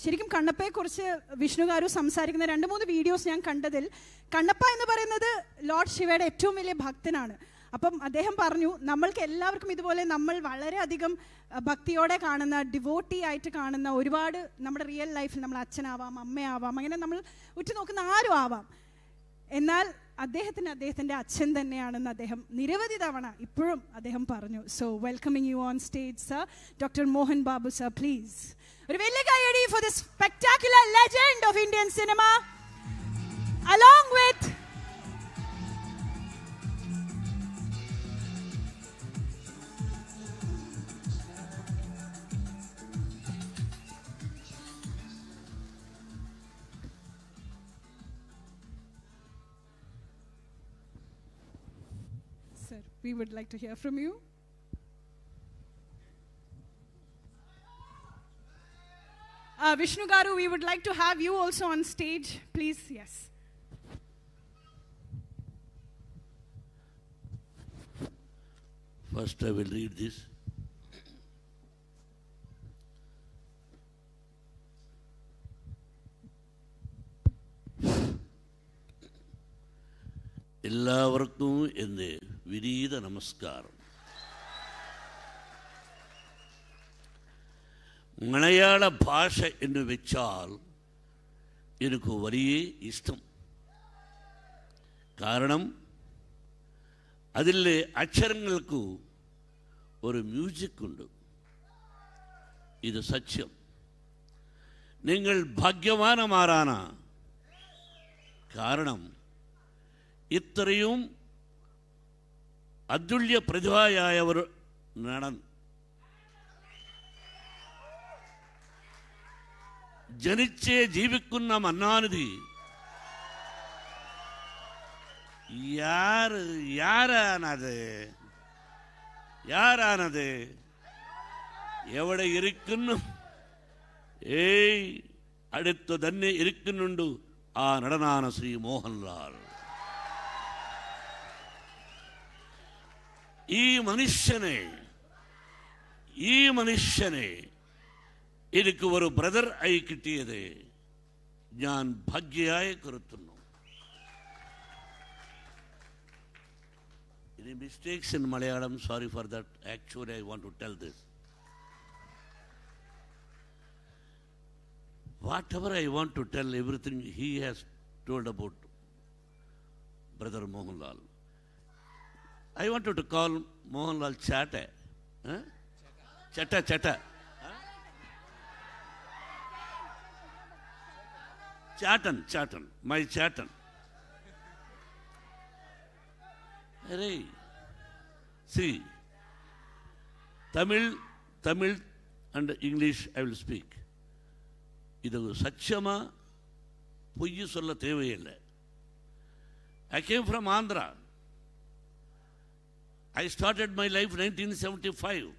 ശരിക്കും കണ്ണപ്പയെക്കുറിച്ച് വിഷ്ണു ഗാരു സംസാരിക്കുന്ന 2-3 വീഡിയോസ് ഞാൻ കണ്ടതിൽ കണ്ണപ്പ എന്ന് പറയുന്നത് ലോർഡ് ശിവയുടെ ഏറ്റവും വലിയ ഭക്തനാണ്. അപ്പം അദ്ദേഹം പറഞ്ഞു, നമ്മൾക്ക് എല്ലാവർക്കും ഇതുപോലെ നമ്മൾ വളരെയധികം ഭക്തിയോടെ കാണുന്ന, ഡിവോട്ടി ആയിട്ട് കാണുന്ന ഒരുപാട് നമ്മുടെ റിയൽ ലൈഫിൽ നമ്മൾ അച്ഛനാവാം, അമ്മയാവാം, അങ്ങനെ നമ്മൾ ഉറ്റുനോക്കുന്ന ആരും ആവാം. എന്നാൽ അദ്ദേഹത്തിൻ്റെ അച്ഛൻ തന്നെയാണെന്ന് അദ്ദേഹം നിരവധി തവണ ഇപ്പോഴും അദ്ദേഹം പറഞ്ഞു. So welcoming you on stage sir, doctor Mohan Babu sir, please. ഒരു വലിയ കൈയടി for the spectacular legend of Indian cinema, along with sir, we would like to hear from you. Vishnu Garu, we would like to have you also on stage, please. Yes. First I will read this. എല്ലാവർക്കും എൻ്റെ വിനീത നമസ്കാരം. മലയാള ഭാഷ എന്ന് വെച്ചാൽ എനിക്ക് വലിയ ഇഷ്ടം. കാരണം അതിലെ അക്ഷരങ്ങൾക്ക് ഒരു മ്യൂസിക് ഉണ്ട്. ഇത് സത്യം. നിങ്ങൾ ഭാഗ്യവാന്മാരാണ്. കാരണം ഇത്രയും അതുല്യ പ്രതിഭയായവർ നടൻ ജനിച്ചേ ജീവിക്കുന്ന മന്നാനിധി യാരാണത് എവിടെ ഇരിക്കുന്നു? അടുത്ത് തന്നെ ഇരിക്കുന്നുണ്ട്. ആ നടനാണ് ശ്രീ മോഹൻലാൽ. ഈ മനുഷ്യനെ എനിക്ക് ഒരു ബ്രദർ ആയി കിട്ടിയത് ഞാൻ ഭാഗ്യയായി കരുതുന്നു. Any mistakes in Malayalam? Sorry for that. Actually, I want to tell this. Whatever I want to tell, everything he has told about Brother Mohanlal. I wanted to call Mohanlal Chatta. Huh? Chatta. Chatan. My Chatan. Hey, see, Tamil and English I will speak. Idu Satchama Puyi Solla Thevayilla. I came from Andhra. I started my life 1975.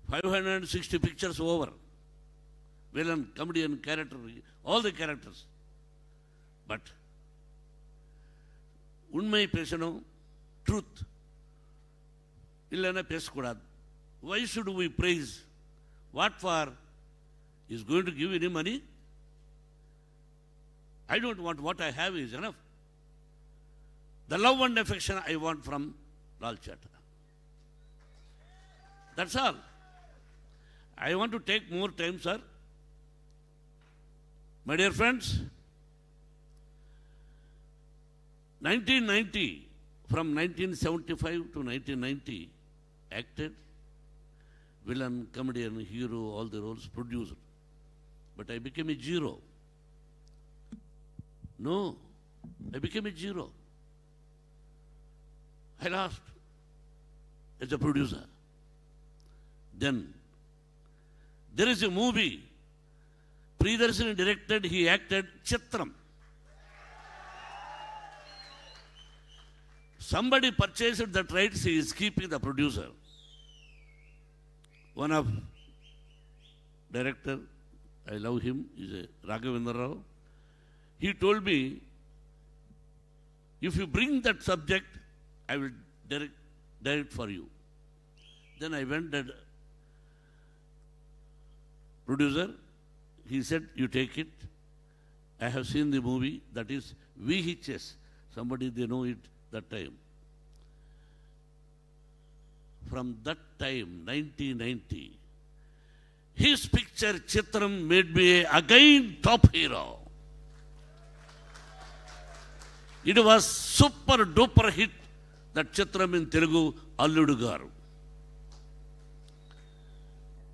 560 pictures over. Villain, comedian, character, all the characters. But உண்மை பேசணும், truth இல்லைன்னா பேசக்கூடாது. Why should we praise? What for? Is going to give any money? I don't want. What I have is enough. The love and affection I want from Lal Chatta. That's all. I want to take more time, sir. My dear friends, 1990, from 1975 to 1990, acted, villain, comedian, hero, all the roles, produced. But I became a zero. No, I became a zero. I lost as a producer. Then, there is a movie, Priyadarshini directed, he acted Chitram. Somebody purchased that rights, he is keeping the producer. One of director, I love him, is a Raghavendra Rao. He told me, if you bring that subject, I will direct for you. Then I went and producer, he said, you take it. I have seen the movie, that is VHS. Somebody, they know it that time. From that time, 1990, his picture Chitram made me again top hero. It was super duper hit, that Chitram in Telugu, Alludu Garu.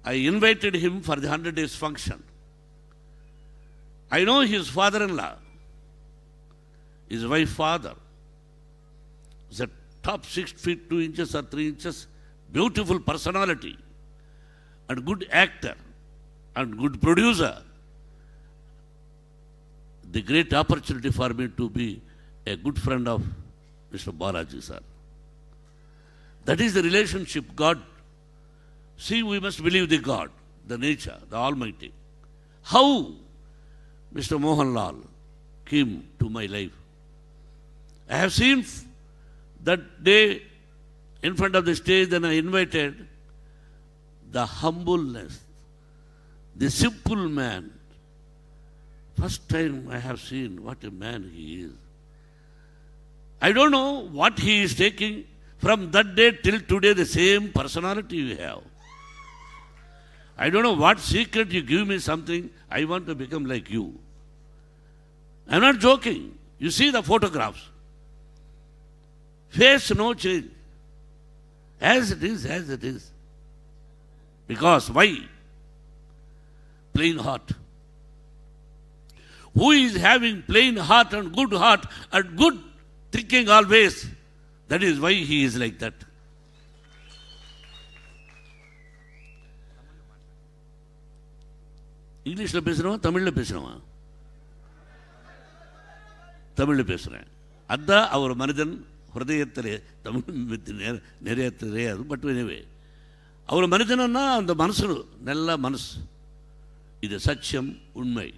I invited him for the 100 days function. I know his father-in-law, his wife's father, is a top 6 feet 2 inches or 3 inches, beautiful personality, and good actor, and good producer. The great opportunity for me to be a good friend of Mr. Balaji, sir. That is the relationship God. See, we must believe the God, the nature, the Almighty. How Mr. Mohanlal came to my life. I have seen that day in front of the stage, then I invited the humbleness, the simple man. First time I have seen what a man he is. I don't know what he is taking. From that day till today, the same personality you have. I don't know what secret you give me something. I want to become like you. I'm not joking. You see the photographs. Face no change. As it is, as it is. Because why? Plain heart. Who is having plain heart and good thinking always? That is why he is like that. இங்கிலீஷில் பேசுகிறவன் தமிழில் பேசுகிறவன் தமிழில் பேசுகிறேன். அதுதான் அவர் மனிதன் ஹிருதயத்திலே தமிழ் நிறைய தெரியாது. பட் எனவே அவர் மனிதனா அந்த மனசு நல்ல மனசு, இது சத்தியம் உண்மை.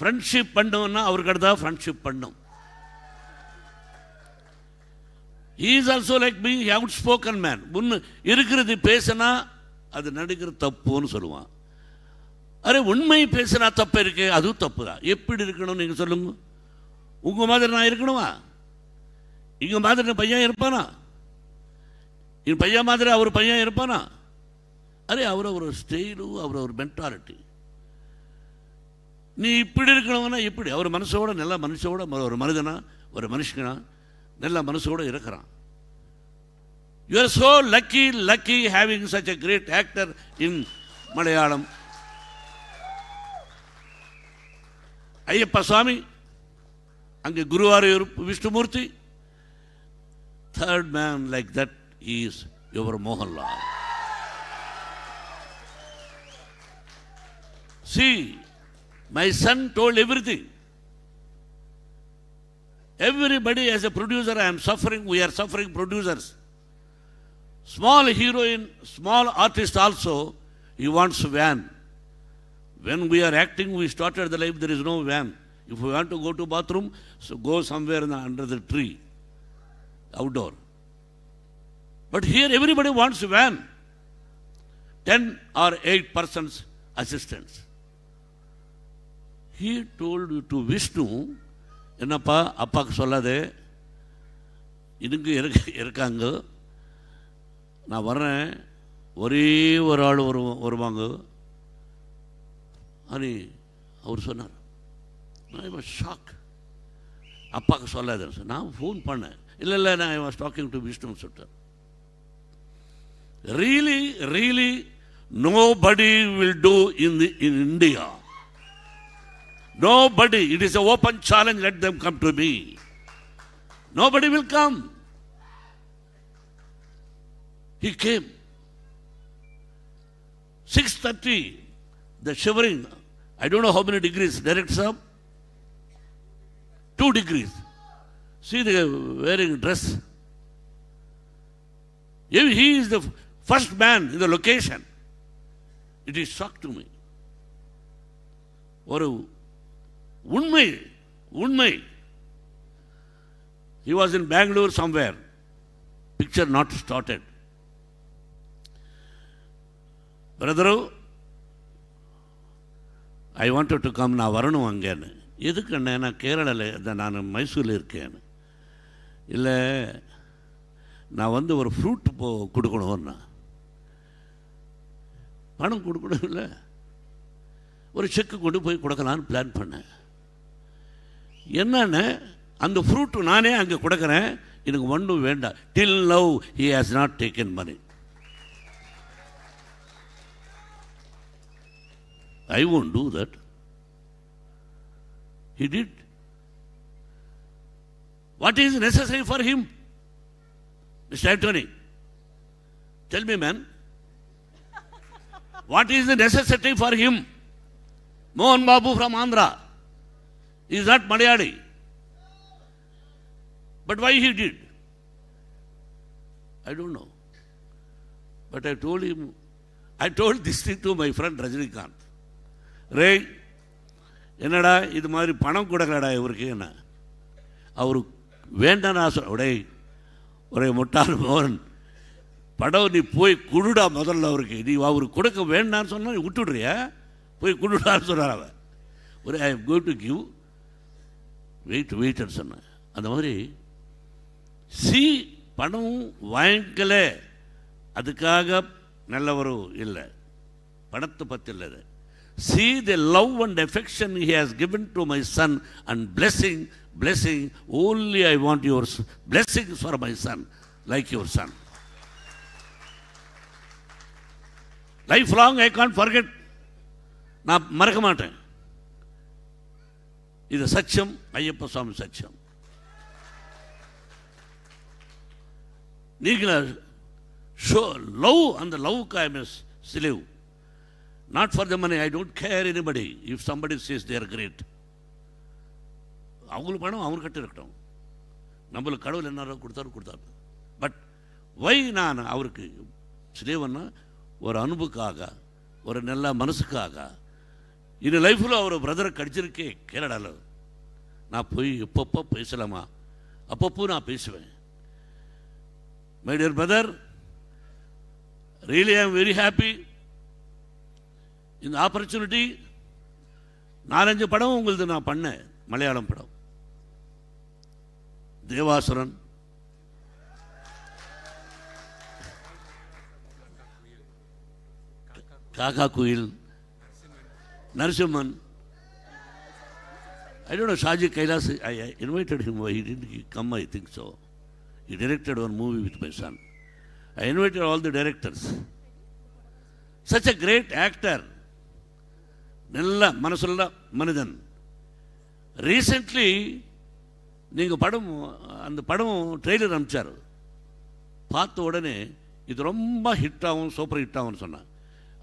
ஃப்ரெண்ட்ஷிப் பண்ணோம்னா அவருக்கு தான் ஃப்ரெண்ட்ஷிப் பண்ணோம். He is also like me, outspoken man. முன்னு இருக்கிறது பேசினா அது நடிக்கிற தப்புன்னு சொல்லுவான். அரே உண்மை பேசினா தப்பு இருக்கு, அதுவும் தப்பு தான். எப்படி இருக்கணும் நீங்கள் சொல்லுங்க. உங்கள் மாதிரி நான் இருக்கணுமா? இங்கே மாதிரி பையன் இருப்பானா? என் பையன் மாதிரி அவர் பையன் இருப்பானா? அரே அவர் ஒரு ஸ்டைலு, அவர் ஒரு மென்டாலிட்டி. நீ இப்படி இருக்கணும்னா எப்படி? அவர் மனசோட நல்ல மனுஷோட ஒரு மனிதனா ஒரு மனுஷனா நல்ல மனசோட இருக்கிறான். You are so lucky having such a great actor in Malayalam. Ayyappa சுவாமி, அங்கே Guruvayur Vishnumurthy. Third man like that is your Mohanlal. See, my son told everything. Everybody as a producer, I am suffering, we are suffering producers. Small heroine, small artist also, he wants van. When we are acting, we started the life, there is no van. If we want to go to bathroom, so go somewhere under the tree, outdoor. But here everybody wants van. 10 or 8 persons assistants. He told to Vishnu, என்னப்பா அப்பாவுக்கு சொல்லாதே, இதுக்கு இருக்காங்க, நான் வர்றேன், ஒரே ஒரு ஆள் வருவாங்க. అని அவர் சொன்னார். I was shock. அப்பாவுக்கு சொல்லாதேன்னு சார். நான் ஃபோன் பண்ணேன். இல்லை நான் ஐ வாஸ் டாக்கிங் டு விஷ்ணுன்னு சொல்லிட்டேன். Really, nobody will do in India. Nobody. It is an open challenge. Let them come to me. Nobody will come. He came. 6:30. The shivering. I don't know how many degrees. Director sir? 2 degrees. See the wearing dress. He is the first man in the location. It is shock to me. ஒரு உண்மை. He was in Bangalore somewhere. Picture not started. Brother, I wanted to come, நான் வரணும் அங்கேன்னு. எதுக்கு அண்ணே, நான் கேரளாவில், நான் மைசூரில் இருக்கேன்னு. இல்லை, நான் வந்து ஒரு ஃப்ரூட் கொடுக்கணும்னா பணம் கொடுக்கணும், இல்லை ஒரு செக்கு கொண்டு போய் கொடுக்கலான்னு பிளான் பண்ணேன். என்னன்னு, அந்த ஃப்ரூட்டு நானே அங்கே கொடுக்குறேன், எனக்கு ஒன்றும் வேண்டாம். Till now he has not taken money. I won't do that. He did. What is necessary for him? Mr. Anthony, tell me, man. What is the necessity for him? Mohan Babu from Andhra. He is not Malayali. But why he did? I don't know. But I told this thing to my friend Rajinikanth. ரே, என்னடா இது மாதிரி பணம் கொடுக்கலடா இவருக்கு, என்ன அவரு வேண்டாம் நான் சொல்ல. உடே ஒரே முட்டாள் மோகன், படம் நீ போய் குடுடா முதல்ல அவருக்கு, நீ அவருக்கு கொடுக்க வேண்டான்னு சொன்னால் நீ விட்டுடுறியா, போய் குடுடான்னு சொன்னார் அவன். ஒரு I am going to give, வெயிட்னு சொன்னேன். அந்த மாதிரி பணம் வாங்கிக்கல, அதுக்காக நல்லவரும் இல்லை, பணத்தை பற்றி இல்லை. See the love and affection he has given to my son, and blessing, only I want your blessings for my son, like your son. Lifelong I can't forget. நான் மறக்க மாட்டேன். இது சத்தியம், ஐயப்ப சுவாமி சத்தியம். நீங்கள show love, and the love I must slave. Not for the money. I don't care anybody. If somebody says they are great, அவங்களுக்கு பணம் அவங்க கிட்ட இருக்கட்டும், நம்மளுக்கு கடவுள் என்ன கொடுத்தாரு. பட் வை நான் அவருக்கு ஸ்லேவன்னா ஒரு அன்புக்காக, ஒரு நல்ல மனசுக்காக. இந்த லைஃப்பில் அவர் பிரதரை கடிச்சிருக்கே கேரளாவில். நான் போய் எப்பப்போ பேசலாமா, அப்பப்போ நான் பேசுவேன். My dear brother, really I am very happy. இந்த ஆப்பர்ச்சுனிட்டி 4-5 படம் உங்களது நான் பண்ணேன். மலையாளம் படம், தேவாசுரன், காக்கா குயில், Narasimhan. I don't know, Shaji Kailas, I invited him, he didn't come, I think so. He directed one movie with my son. I invited all the directors. Such a great actor. நல்ல மனசுள்ள மனிதன். Recently நீங்கள் அந்த படம் trailer அனுப்பிச்சார். பார்த்த உடனே இது ரொம்ப hit ஆகும், சூப்பர் ஹிட் ஆகும்னு சொன்னான்.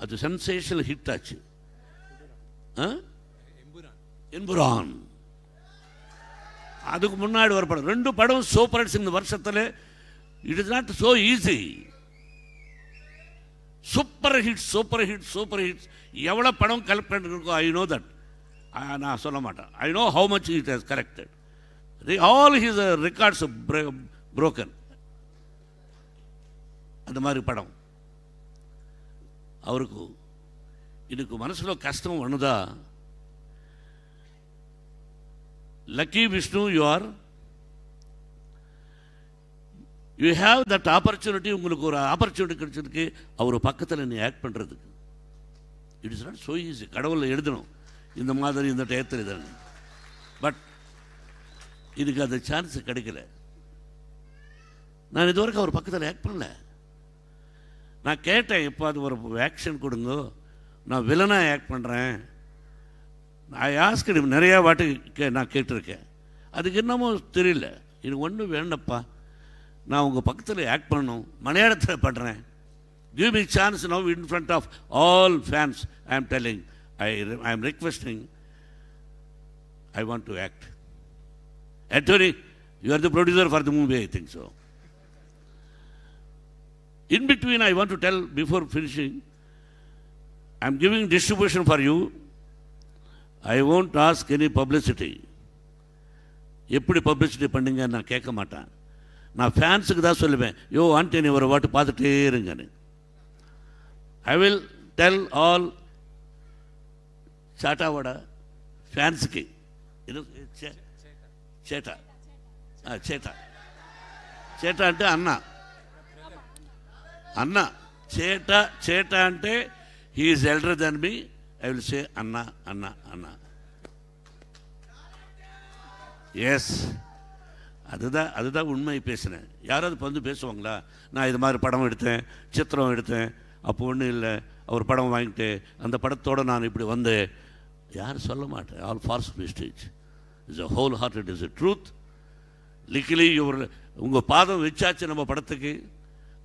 அது சென்சேஷனல் ஹிட் ஆச்சு. எம்புரான். அதுக்கு முன்னாடி ஒரு படம், 2 படம் சூப்பர் ஹிட்ஸ் இந்த வருஷத்தில். It is not so easy. Super hits எவ்வளோ படம் கலெக்ட் பண்ணிருக்கோ, ஐ நோ தட். நான் சொல்ல மாட்டேன். I know how much it has corrected. All his records broken. அந்த மாதிரி படம் அவருக்கு. இதுக்கு மனசுல கஷ்டம் ஒண்ணுதா. Lucky Vishnu, you have that opportunity. உங்களுக்கு ஒரு ஆப்பர்ச்சுனிட்டி கிடைச்சிருக்கு அவர் பக்கத்தில் நீ ஆக்ட் பண்ணுறதுக்கு. It is not so easy. கடவுளில் எழுதணும் இந்த மாதிரி இந்த டயத்தில் இதன். பட் இதுக்கு அந்த சான்ஸ் கிடைக்கல. நான் இதுவரைக்கும் அவர் பக்கத்தில் ஆக்ட் பண்ணல. நான் கேட்டேன், இப்போ அது ஒரு ஆக்ஷன் கொடுங்க, நான் வில்லனாக ஆக்ட் பண்ணுறேன். நான் ஆஸ்கடி நிறையா வாட்டி நான் கேட்டிருக்கேன். அதுக்கு என்னமோ தெரியல. இது ஒன்றும் வேண்டப்பா, நான் உங்கள் பக்கத்தில் ஆக்ட் பண்ணணும், மலையாளத்தில் பண்ணுறேன். Give me chance now in front of all fans. I am telling, I am requesting, I want to act. Anthony, you are the producer for the movie, I think so. In between, I want to tell, before finishing, I am giving distribution for you. I won't ask any publicity. எப்படி publicity பண்ணுங்க நான் கேட்க மாட்டேன். நான் ஃபேன்ஸுக்கு தான் சொல்லுவேன், யோ ஆண்டனி ஒரு வாட்டு பார்த்துட்டே இருங்கன்னு. I will tell all చాటావాడ ఫ్యాన్స్కి చేట చేట చేట అంటే అన్న చేట అంటే he is elder then me. I will say అన్న. எஸ், அதுதான் உண்மை பேசுகிறேன். யாராவது வந்து பேசுவாங்களா? நான் இது மாதிரி படம் எடுத்தேன், சித்திரம் எடுத்தேன், அப்போ ஒன்றும் இல்லை, அவர் படம் வாங்கிட்டு அந்த படத்தோடு நான் இப்படி வந்தேன், யாரும் சொல்ல மாட்டேன். All false mistake. Is a whole hearted, is a truth. Likely உங்கள் பாதம் வச்சாச்சு நம்ம படத்துக்கு,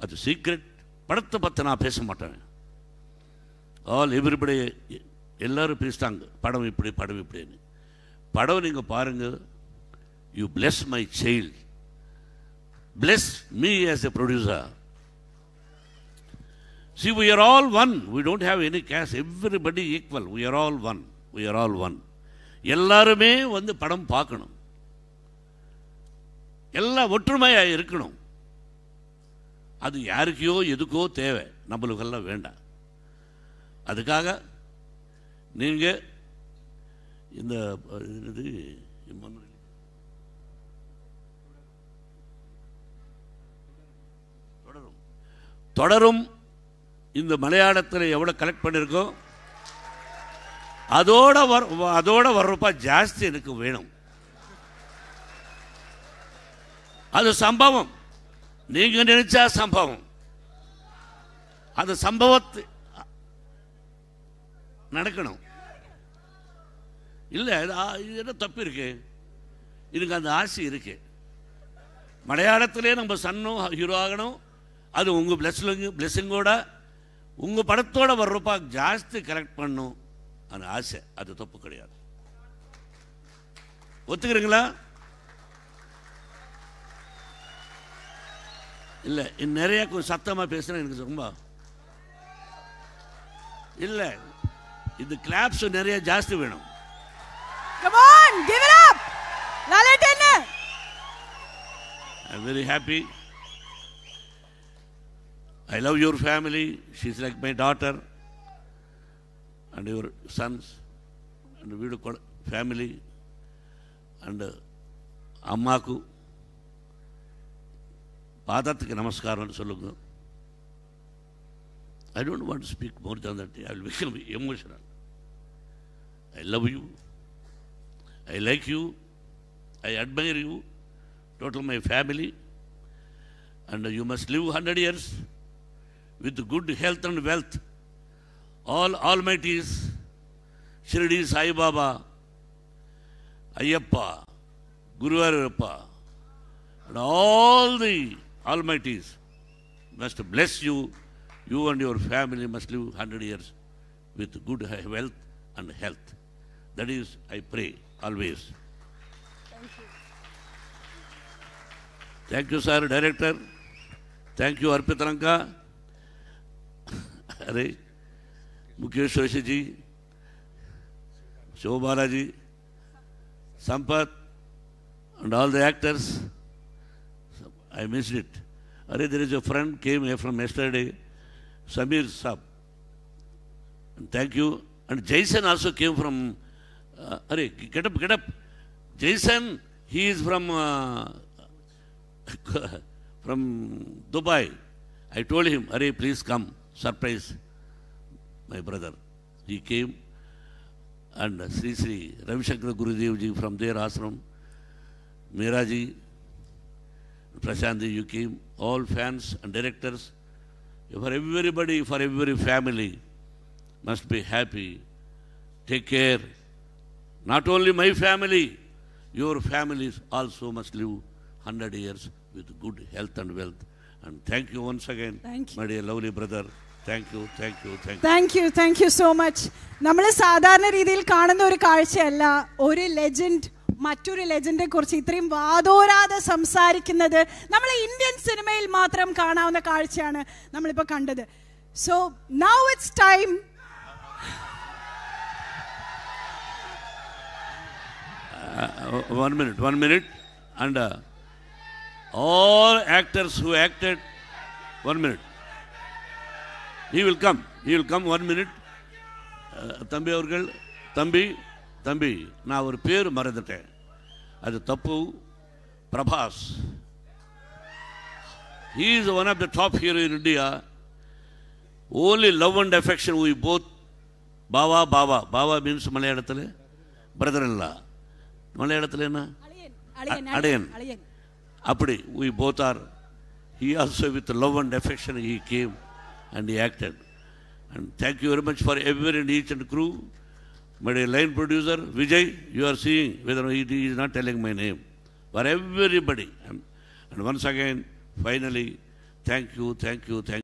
அது சீக்ரெட். படத்தை பற்றி நான் பேச மாட்டேன். எவ்ரிபடி எல்லோரும் பேசிட்டாங்க, படம் இப்படின்னு. படம் நீங்கள் பாருங்கள். You bless my child. Bless me as a producer. See, we are all one. We don't have any caste. Everybody equal. We are all one. எல்லாருமே வந்து படம் பார்க்கணும். எல்லாம் ஒற்றுமையாக இருக்கணும். அது யாருக்கையோ எதுக்கோ தேவை, நம்மளுக்கெல்லாம் வேண்டாம். அதுக்காக நீங்கள் இந்த தொடரும் இந்த மலையாளத்தில் எவ்வளோ கலெக்ட் பண்ணியிருக்கோம், அதோட வர்றப்பா ஜாஸ்தி எனக்கு வேணும். அது சம்பவம், நீங்கள் நினைச்சா சம்பவம். அது சம்பவத்து நடக்கணும். இல்லை இது என்ன தப்பு இருக்கு? இதுக்கு அந்த ஆசை இருக்கு. மலையாளத்திலே நம்ம சன்னும் ஹீரோ ஆகணும். அது உங்கள் பிளெஸ்ஸிங்கோட உங்கள் படத்தோடு வர்றப்பா ஜாஸ்தி கலெக்ட் பண்ணும் அந்த ஆசை. அது தப்பு கிடையாது. ஒத்துக்கிறீங்களா? இல்லை, நிறைய கொஞ்சம் சத்தமாக பேசுகிறேன். எனக்கு ரொம்ப இல்லை, இந்த கிளாப்ஸ் நிறைய ஜாஸ்தி வேணும். Come on, give it up. Lalatenna. I'm very happy. I love your family. She's like my daughter. And your sons. And we family. And Ammaku. Padatku namaskaram solunga. I don't want to speak more than that. I will become emotional. I love you. I like you. I admire you. Total my family. And you must live 100 years with good health and wealth. All almighties, Shirdi Sai Baba, Ayyappa, Guruvarappa, and all the almighties must bless you. You and your family must live 100 years with good wealth and health. That is, I pray always. Thank you. Thank you, sir, director. Thank you, Arpitranka. Are Mukesh Joshi ji, Shobhala ji, Sampath, and all the actors. I missed it. Are there is a friend came here from yesterday, Samir Saab. And thank you. And Jason also came from. Get up. Jason, he is from Dubai. I told him, please come, surprise my brother. He came, and Sri Ravi Shankar Gurudev ji from their ashram, Meera ji, Prashant ji, you came, all fans and directors, for everybody, for every family, must be happy, take care. Not only my family, your families also must live 100 years with good health and wealth. And thank you once again, my dear lovely brother. Thank you. Thank you so much. നമ്മൾ സാധാരണ രീതിയിൽ കാണുന്ന ഒരു കാഴ്ചയല്ല ഒരു legend മറ്റൊരു ലെജൻഡിനെ കുറിച്ച് ഇത്രയും വാദോരാതെ സംസാരിക്കുന്നത്. നമ്മൾ ഇന്ത്യൻ സിനിമയിൽ മാത്രം കാണാവുന്ന കാഴ്ചയാണ് നമ്മളിപ്പോൾ കണ്ടത്. So now it's time. One minute. And all actors who acted, 1 minute. He will come 1 minute. Thambi avargal, தம்பி நான் ஒரு பேர் மறந்துட்டேன், அது தப்பு. Prabhas. He is one of the top hero in India. Only love and affection we both. Baba means Malayalam brother-in-law. Malayalam என்ன? அடையன். அப்படி we both are. He also with love and affection he came and he acted. And thank you very much for everyone in each and crew. My line producer Vijay, you are seeing whether he is not telling my name. For everybody. And once again, finally, thank you.